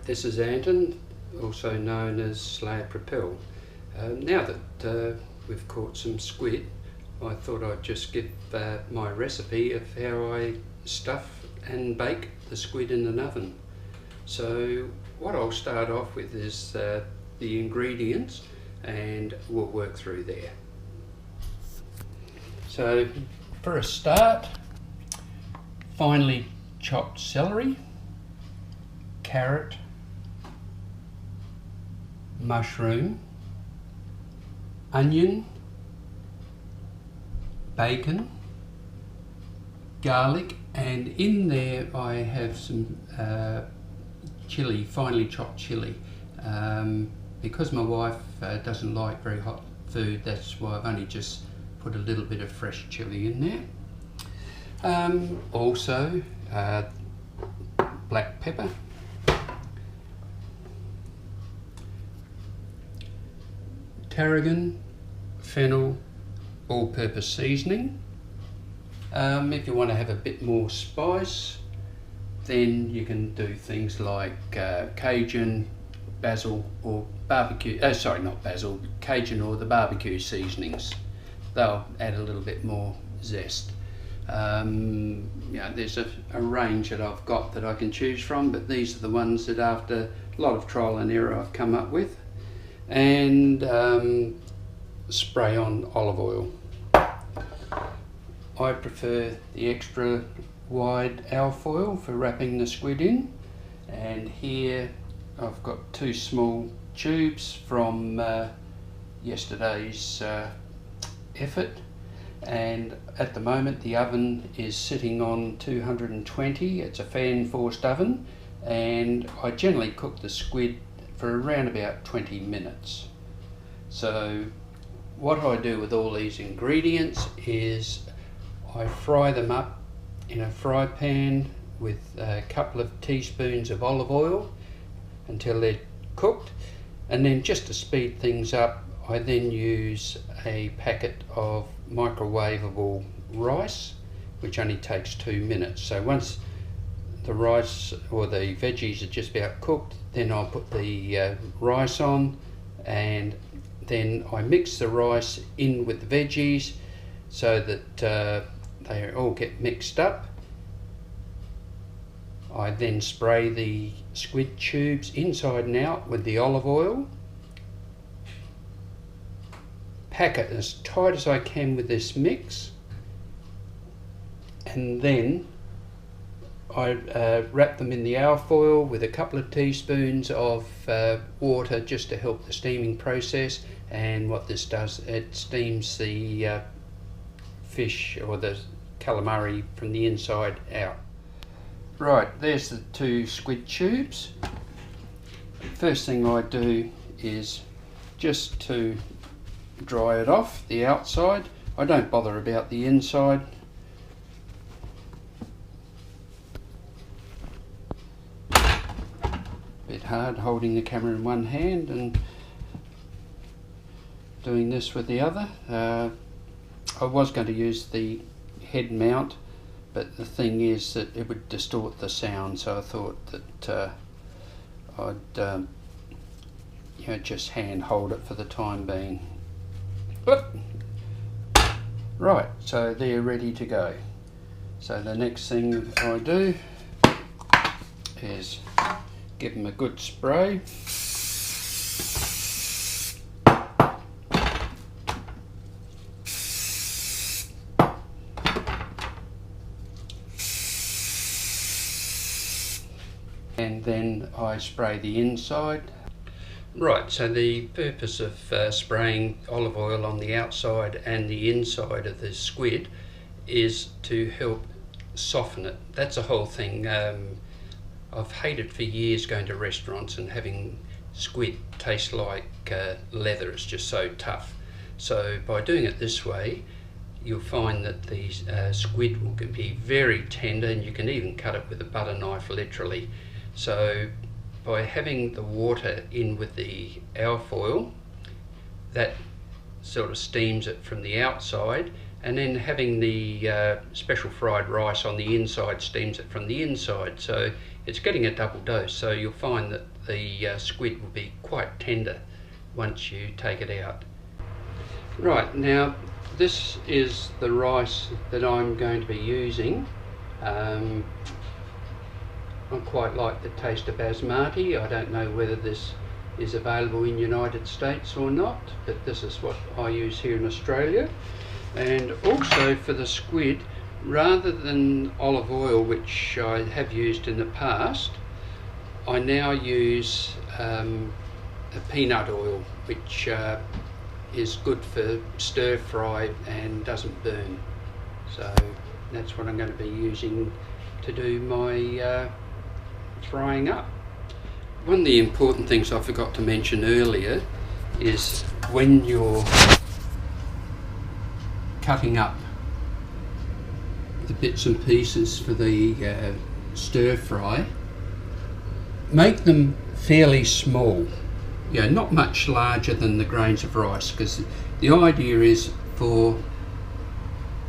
Right, this is Anton, also known as Propel. Now that we've caught some squid, I thought I'd just give my recipe of how I stuff and bake the squid in an oven. So what I'll start off with is the ingredients, and we'll work through there. So for a start, finely chopped celery, carrot, mushroom, onion, bacon, garlic, and in there I have some chilli, finely chopped chilli. Because my wife doesn't like very hot food, that's why I've only just put a little bit of fresh chilli in there. Also black pepper, tarragon, fennel, all-purpose seasoning. If you want to have a bit more spice, then you can do things like Cajun, basil, or barbecue. Not basil, Cajun or the barbecue seasonings. They'll add a little bit more zest. There's a range that I've got that I can choose from, but these are the ones that after a lot of trial and error I've come up with. And spray on olive oil. I prefer the extra wide alfoil for wrapping the squid in, and here I've got 2 small tubes from yesterday's effort, and at the moment the oven is sitting on 220. It's a fan forced oven, and I generally cook the squid for around about 20 minutes. So what I do with all these ingredients is I fry them up in a fry pan with a couple of teaspoons of olive oil until they're cooked, and then just to speed things up, I then use a packet of microwavable rice, which only takes 2 minutes. So once the rice or the veggies are just about cooked, then I'll put the rice on, and then I mix the rice in with the veggies so that they all get mixed up. I then spray the squid tubes inside and out with the olive oil, pack it as tight as I can with this mix, and then I wrap them in the alfoil with a couple of teaspoons of water just to help the steaming process. And what this does, it steams the fish or the calamari from the inside out. Right, there's the 2 squid tubes. First thing I do is just to dry it off, the outside. I don't bother about the inside. Bit hard holding the camera in one hand and doing this with the other. I was going to use the head mount, but the thing is that it would distort the sound, so I thought that I'd just hand hold it for the time being. Right, so they're ready to go. So the next thing I do is give them a good spray. And then I spray the inside. Right, so the purpose of spraying olive oil on the outside and the inside of the squid is to help soften it. That's the whole thing. I've hated for years going to restaurants and having squid taste like leather. It's just so tough. So by doing it this way, you'll find that the squid will be very tender, and you can even cut it with a butter knife, literally. So by having the water in with the alfoil, that sort of steams it from the outside, and then having the special fried rice on the inside steams it from the inside. So it's getting a double dose. So you'll find that the squid will be quite tender once you take it out. Right, now this is the rice that I'm going to be using. I quite like the taste of basmati. I don't know whether this is available in the United States or not, but this is what I use here in Australia. And also for the squid, rather than olive oil, which I have used in the past, I now use a peanut oil, which is good for stir fry and doesn't burn. So that's what I'm going to be using to do my frying up. One of the important things I forgot to mention earlier is when you're cutting up the bits and pieces for the stir fry, make them fairly small, not much larger than the grains of rice, because the idea is for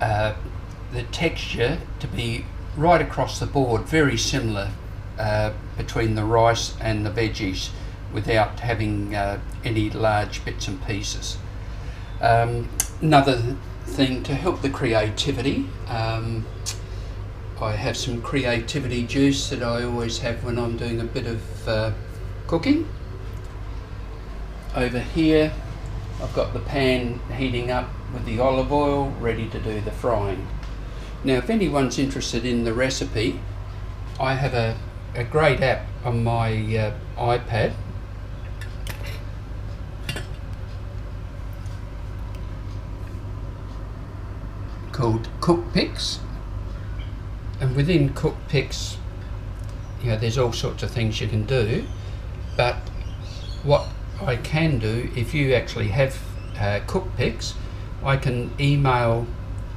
the texture to be right across the board, very similar between the rice and the veggies, without having any large bits and pieces. Another thing to help the creativity, I have some creativity juice that I always have when I'm doing a bit of cooking. Over here I've got the pan heating up with the olive oil ready to do the frying. Now if anyone's interested in the recipe, I have a great app on my iPad called CookPicks, and within CookPicks there's all sorts of things you can do, but what I can do, if you actually have CookPicks, I can email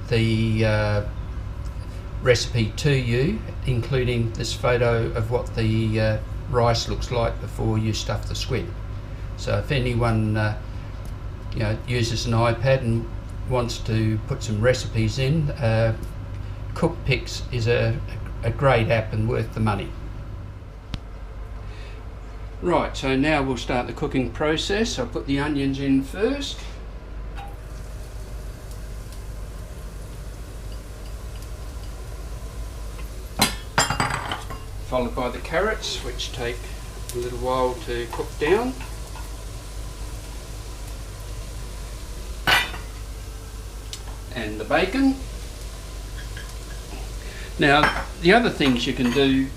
the recipe to you, including this photo of what the rice looks like before you stuff the squid. So if anyone uses an iPad and wants to put some recipes in, CookPicks is a great app and worth the money. Right, so now we'll start the cooking process. I'll put the onions in first. Followed by the carrots, which take a little while to cook down. And the bacon. Now, the other things you can do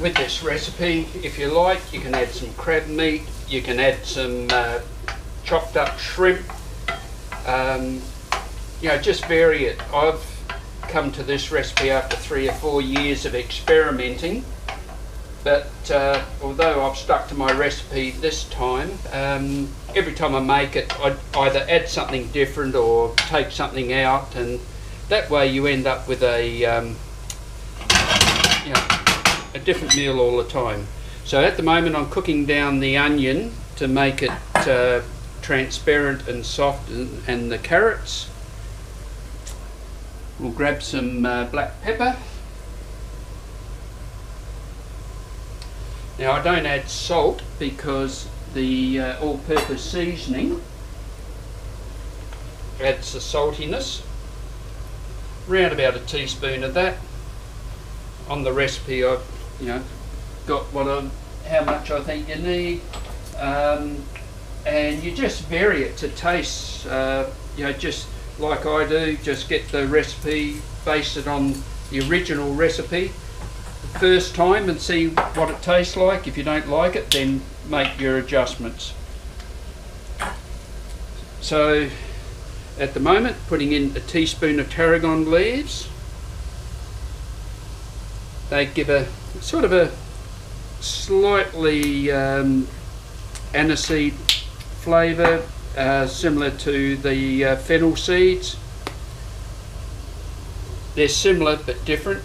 with this recipe, if you like, you can add some crab meat, you can add some chopped up shrimp, just vary it. I've come to this recipe after 3 or 4 years of experimenting, but although I've stuck to my recipe this time, every time I make it I either add something different or take something out, and that way you end up with a different meal all the time. So at the moment I'm cooking down the onion to make it transparent and soft, and the carrots. We'll grab some black pepper. Now I don't add salt because the all-purpose seasoning adds the saltiness. Round about a teaspoon of that. On the recipe I've got how much I think you need, and you just vary it to taste. Just like I do, just get the recipe, base it on the original recipe the first time and see what it tastes like. If you don't like it, then make your adjustments. So at the moment, putting in a teaspoon of tarragon leaves. They give a sort of a slightly aniseed flavour, similar to the fennel seeds. They're similar but different,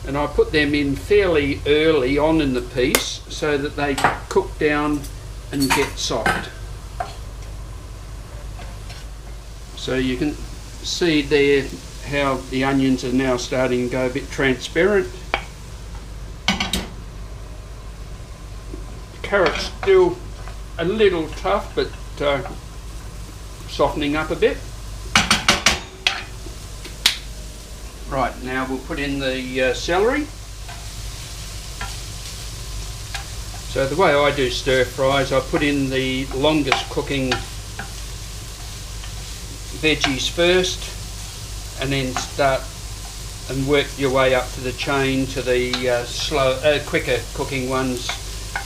and I put them in fairly early on in the piece so that they cook down and get soft. So you can see there how the onions are now starting to go a bit transparent. Carrot's still a little tough, but softening up a bit. Right, now we'll put in the celery. So the way I do stir fries, I put in the longest cooking veggies first, and then start and work your way up to the chain to the quicker cooking ones,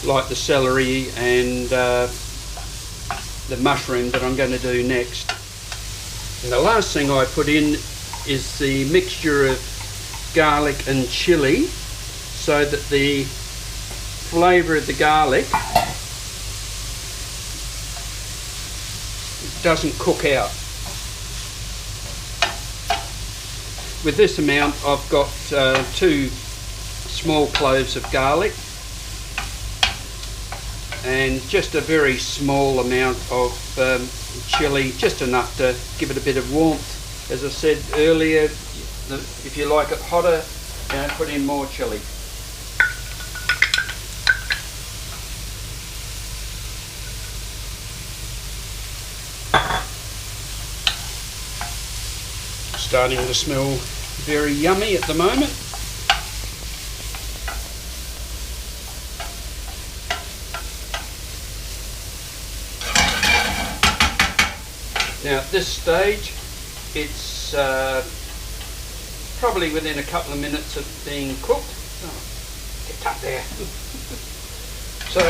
like the celery and the mushroom that I'm going to do next. And the last thing I put in is the mixture of garlic and chilli, so that the flavour of the garlic doesn't cook out. With this amount, I've got 2 small cloves of garlic and just a very small amount of chilli, just enough to give it a bit of warmth. As I said earlier, if you like it hotter, put in more chilli. Starting to smell very yummy at the moment. Now at this stage, it's probably within a couple of minutes of being cooked. Oh, get up there. So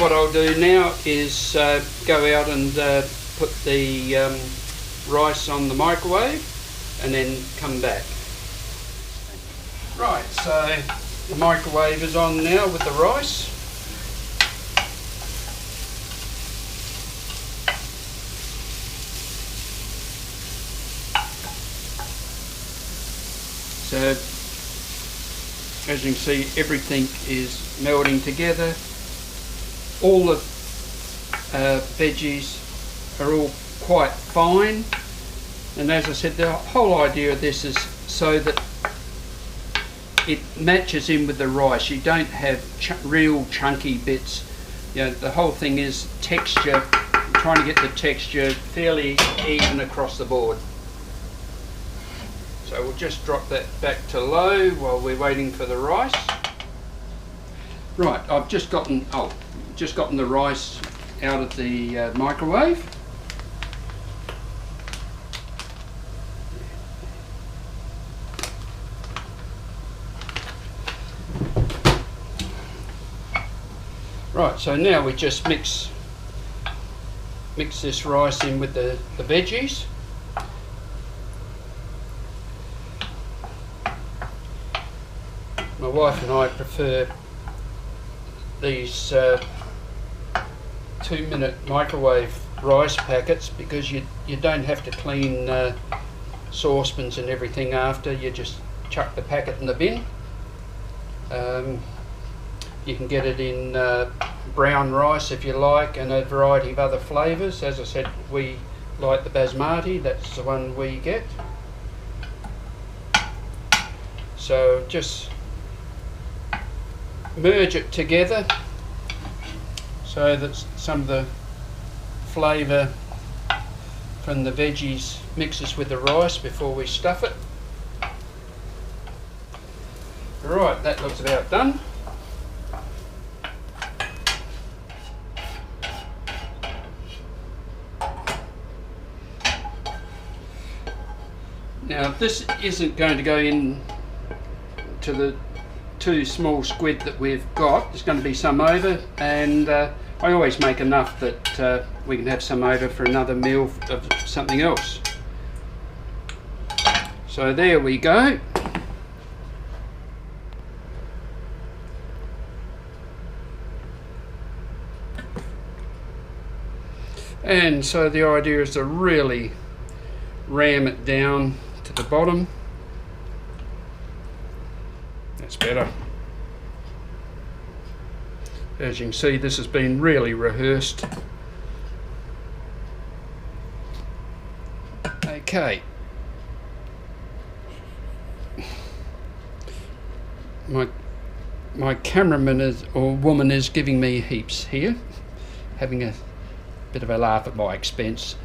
what I'll do now is go out and put the rice on the microwave, and then come back. Right, so the microwave is on now with the rice. So as you can see, everything is melding together. All the veggies are all quite fine. And as I said, the whole idea of this is so that it matches in with the rice. You don't have real chunky bits. The whole thing is texture, trying to get the texture fairly even across the board. So we'll just drop that back to low while we're waiting for the rice. Right, I've just gotten the rice out of the microwave. Right, so now we just mix this rice in with the veggies. My wife and I prefer these 2-minute microwave rice packets because you don't have to clean saucepans and everything after. You just chuck the packet in the bin. You can get it in brown rice if you like, and a variety of other flavours. As I said, we like the basmati, that's the one we get. So just merge it together so that some of the flavour from the veggies mixes with the rice before we stuff it. Right, that looks about done. Now this isn't going to go in to the 2 small squid that we've got. There's going to be some over, and I always make enough that we can have some over for another meal of something else. So there we go. And so the idea is to really ram it down to the bottom. That's better. As you can see, this has been really rehearsed. Okay. My my cameraman or woman is giving me heaps here, having a bit of a laugh at my expense.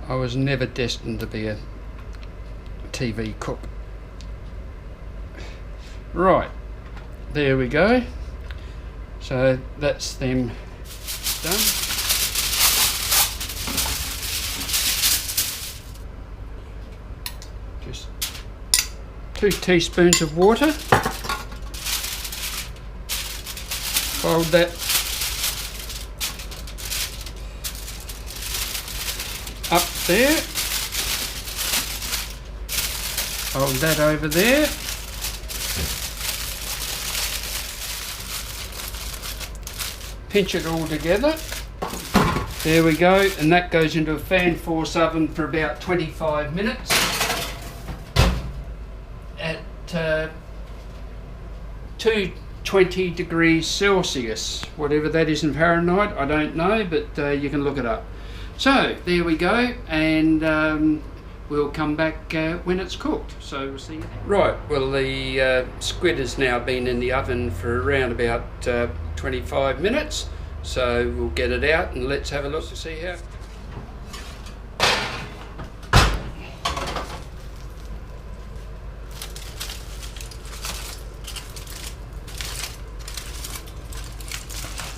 I was never destined to be a TV cook. Right, there we go. So that's them done. Just 2 teaspoons of water. Fold that up there. Fold that over there. Pinch it all together. There we go, and that goes into a fan force oven for about 25 minutes at 220 degrees Celsius, whatever that is in Fahrenheit, I don't know, but you can look it up. So there we go, and we'll come back when it's cooked. So we'll see you then. Right, well, the squid has now been in the oven for around about 25 minutes, so we'll get it out and let's have a look to see how.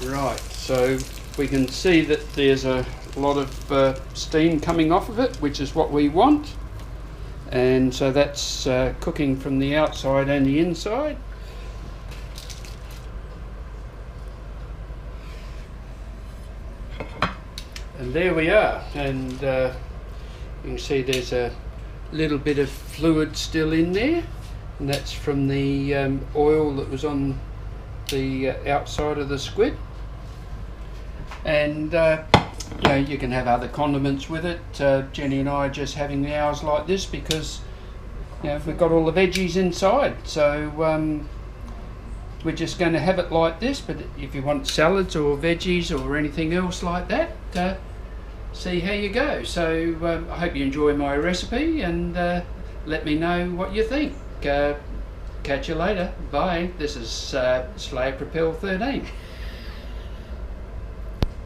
Right, so we can see that there's a lot of steam coming off of it, which is what we want, and so that's cooking from the outside and the inside. And there we are, and you can see there's a little bit of fluid still in there, and that's from the oil that was on the outside of the squid. And you know, you can have other condiments with it. Jenny and I are just having ours like this because, you know, we've got all the veggies inside, so we're just going to have it like this. But if you want salads or veggies or anything else like that, see how you go. So I hope you enjoy my recipe, and let me know what you think. Catch you later. Bye. This is Slayer Propel 13.